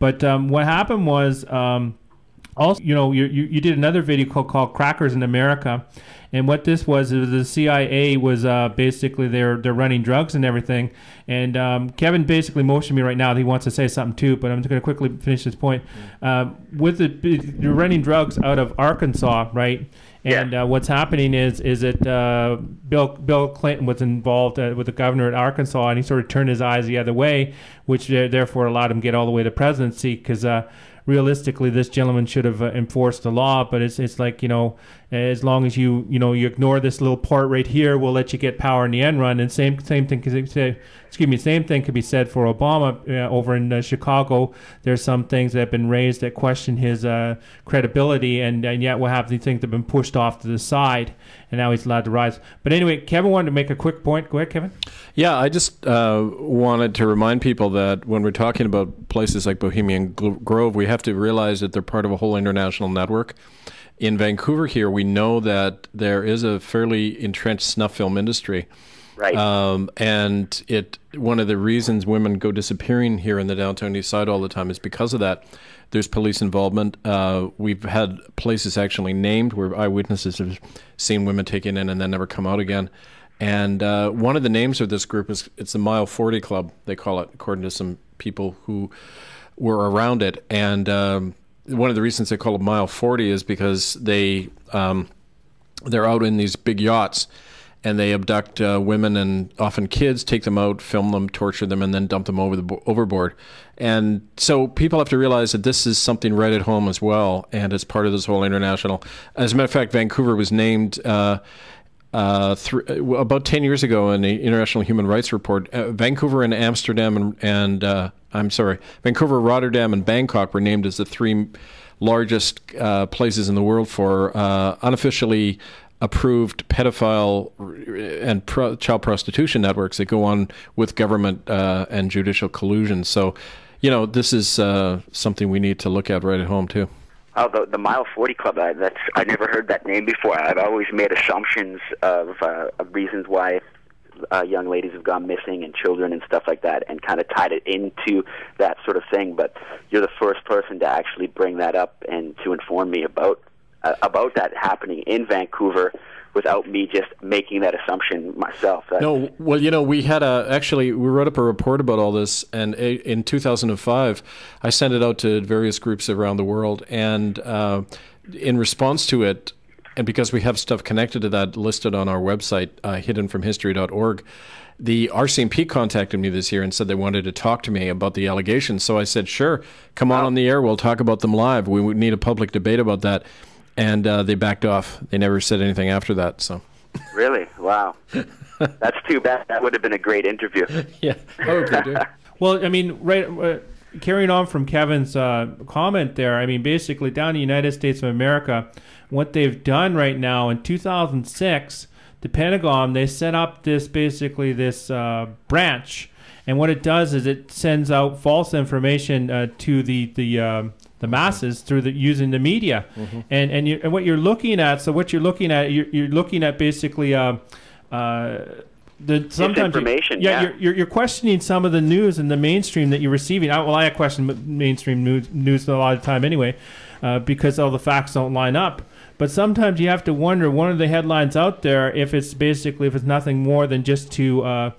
But what happened was, also, you did another video called Crackers in America. And what this was is the CIA was basically they're running drugs and everything. And Kevin basically motioned me right now that he wants to say something too, but I'm just going to quickly finish this point. You're running drugs out of Arkansas, right? And what's happening is that Bill Clinton was involved with the governor at Arkansas, and he sort of turned his eyes the other way, which therefore allowed him to get all the way to presidency, because realistically, this gentleman should have enforced the law, but it's like, as long as you ignore this little part right here, we'll let you get power in the end run. And same thing could be said for Obama over in Chicago. There's some things that have been raised that question his credibility, and yet what happens? These things have been pushed off to the side, and now he's allowed to rise. But anyway, Kevin wanted to make a quick point. Go ahead, Kevin. Yeah, I just wanted to remind people that when we're talking about places like Bohemian Grove, we have to realize that they're part of a whole international network. In Vancouver here, we know that there is a fairly entrenched snuff film industry. Right. And one of the reasons women go disappearing here in the downtown east side all the time is because of that. There's police involvement. We've had places actually named where eyewitnesses have seen women taken in and then never come out again. And one of the names of this group it's the Mile 40 Club, they call it, according to some people who were around it. And one of the reasons they call it Mile 40 is because they're out in these big yachts, and they abduct women and often kids, take them out, film them, torture them, and then dump them overboard. And so people have to realize that this is something right at home as well, and it's part of this whole international. As a matter of fact, Vancouver was named about 10 years ago in the International Human Rights Report. Vancouver and Amsterdam Vancouver, Rotterdam, and Bangkok were named as the three largest places in the world for unofficially approved pedophile and child prostitution networks that go on with government and judicial collusion. So, this is something we need to look at right at home too. Oh, the Mile 40 Club, I never heard that name before. I've always made assumptions of reasons why young ladies have gone missing and children and stuff like that, and kind of tied it into that sort of thing. But you're the first person to actually bring that up and to inform me about that happening in Vancouver without me just making that assumption myself. No, well, we had we wrote up a report about all this, and in 2005, I sent it out to various groups around the world, and in response to it, and because we have stuff connected to that listed on our website, hiddenfromhistory.org, the RCMP contacted me this year and said they wanted to talk to me about the allegations. So I said, sure, come on the air, we'll talk about them live. We would need a public debate about that. And they backed off. They never said anything after that. So, really? Wow. That's too bad. That would have been a great interview. Yeah. Okay, Well, I mean, carrying on from Kevin's comment there, I mean, basically down in the United States of America, what they've done right now in 2006, the Pentagon, they set up this branch. And what it does is it sends out false information to the masses through using the media, and what you're looking at. So what you're looking at basically sometimes information. You're questioning some of the news in the mainstream that you're receiving. I question mainstream news a lot of the time anyway, because all the facts don't line up. But sometimes you have to wonder, one of the headlines out there, if it's nothing more than just to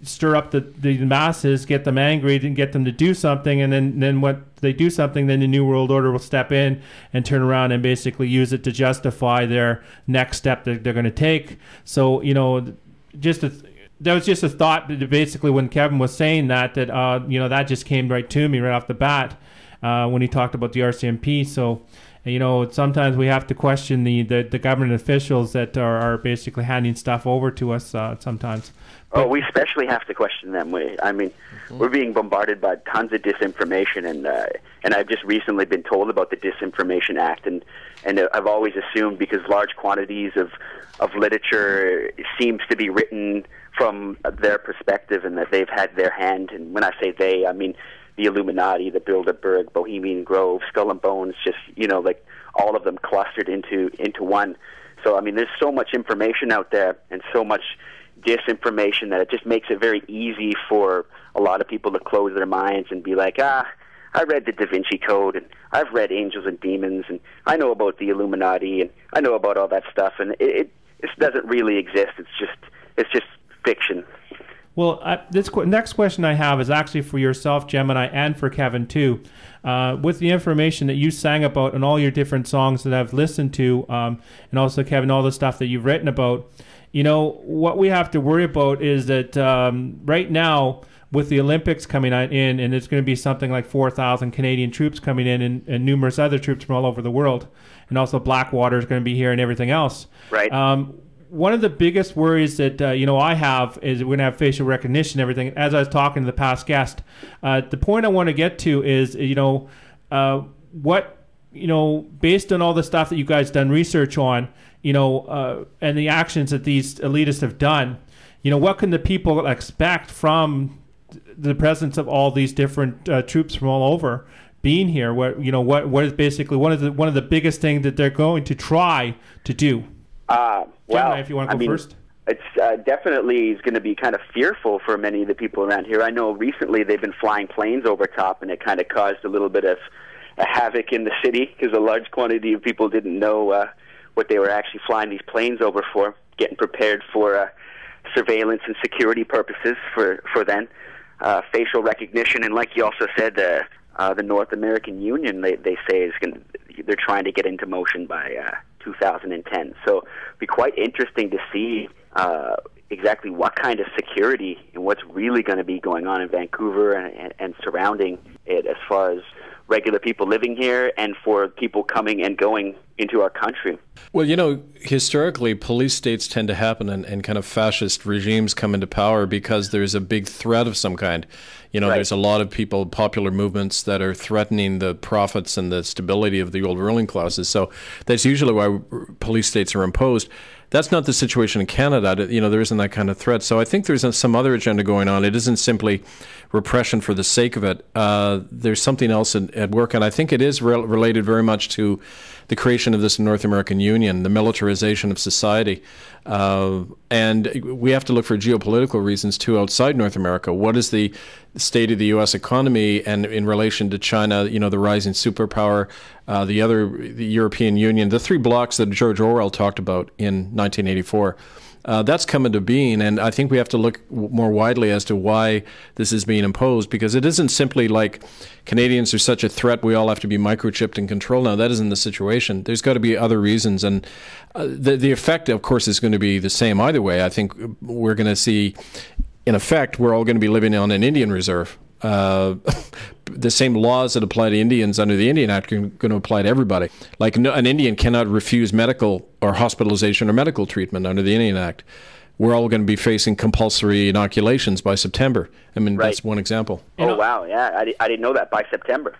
stir up the masses, get them angry, and get them to do something, and then what they do something, then the New World Order will step in and turn around and basically use it to justify their next step that they're going to take. So, that was just a thought, basically, when Kevin was saying that that just came right to me right off the bat when he talked about the RCMP. So, sometimes we have to question the government officials that are basically handing stuff over to us sometimes. But we especially have to question them. We're being bombarded by tons of disinformation, and I've just recently been told about the Disinformation Act, and I've always assumed, because large quantities of literature seems to be written from their perspective, and that they've had their hand, and when I say they, I mean the Illuminati, the Bilderberg, Bohemian Grove, Skull and Bones, just, all of them clustered into one. So, there's so much information out there and so much disinformation that it just makes it very easy for a lot of people to close their minds and be like, I read the Da Vinci Code, and I've read Angels and Demons, and I know about the Illuminati, and I know about all that stuff, and it doesn't really exist. It's just fiction. Well, next question I have is actually for yourself, Gemineye, and for Kevin too. With the information that you sang about and all your different songs that I've listened to, and also Kevin, all the stuff that you've written about, what we have to worry about is that right now, with the Olympics coming in, and it's going to be something like 4,000 Canadian troops coming in and numerous other troops from all over the world, and also Blackwater is going to be here and everything else. Right. One of the biggest worries that I have is we're going to have facial recognition and everything. As I was talking to the past guest, the point I want to get to is based on all the stuff that you guys done research on, and the actions that these elitists have done, what can the people expect from the presence of all these different troops from all over being here? What is basically one of the biggest things that they're going to try to do? Well, if you want to go first. It's definitely going to be kind of fearful for many of the people around here. I know recently they've been flying planes over top, and it kind of caused a little bit of a havoc in the city because a large quantity of people didn't know what they were actually flying these planes over for, getting prepared for surveillance and security purposes for then. Facial recognition, and like you also said, the North American Union, they say they're trying to get into motion by 2010. So it'll be quite interesting to see exactly what kind of security and what's really going to be going on in Vancouver and surrounding it as far as regular people living here and for people coming and going into our country. Well, historically, police states tend to happen and kind of fascist regimes come into power because there's a big threat of some kind. Right. There's a lot of people, popular movements that are threatening the profits and the stability of the old ruling classes. So that's usually why police states are imposed. That's not the situation in Canada. There isn't that kind of threat. So I think there's some other agenda going on. It isn't simply repression for the sake of it. There's something else at work, and I think it is related very much to the creation of this North American Union, the militarization of society. And we have to look for geopolitical reasons, too, outside North America. What is the state of the U.S. economy and in relation to China, the rising superpower, the European Union, the three blocks that George Orwell talked about in 1984. That's come into being, and I think we have to look more widely as to why this is being imposed, because it isn't simply like Canadians are such a threat, we all have to be microchipped and controlled. Now, that isn't the situation. There's got to be other reasons, and the effect, of course, is going to be the same either way. I think we're going to see, in effect, we're all going to be living on an Indian reserve. The same laws that apply to Indians under the Indian Act are going to apply to everybody. Like an Indian cannot refuse medical or hospitalization or medical treatment under the Indian Act. We're all going to be facing compulsory inoculations by September. I mean, That's one example. Oh, wow. Yeah, I didn't know that by September.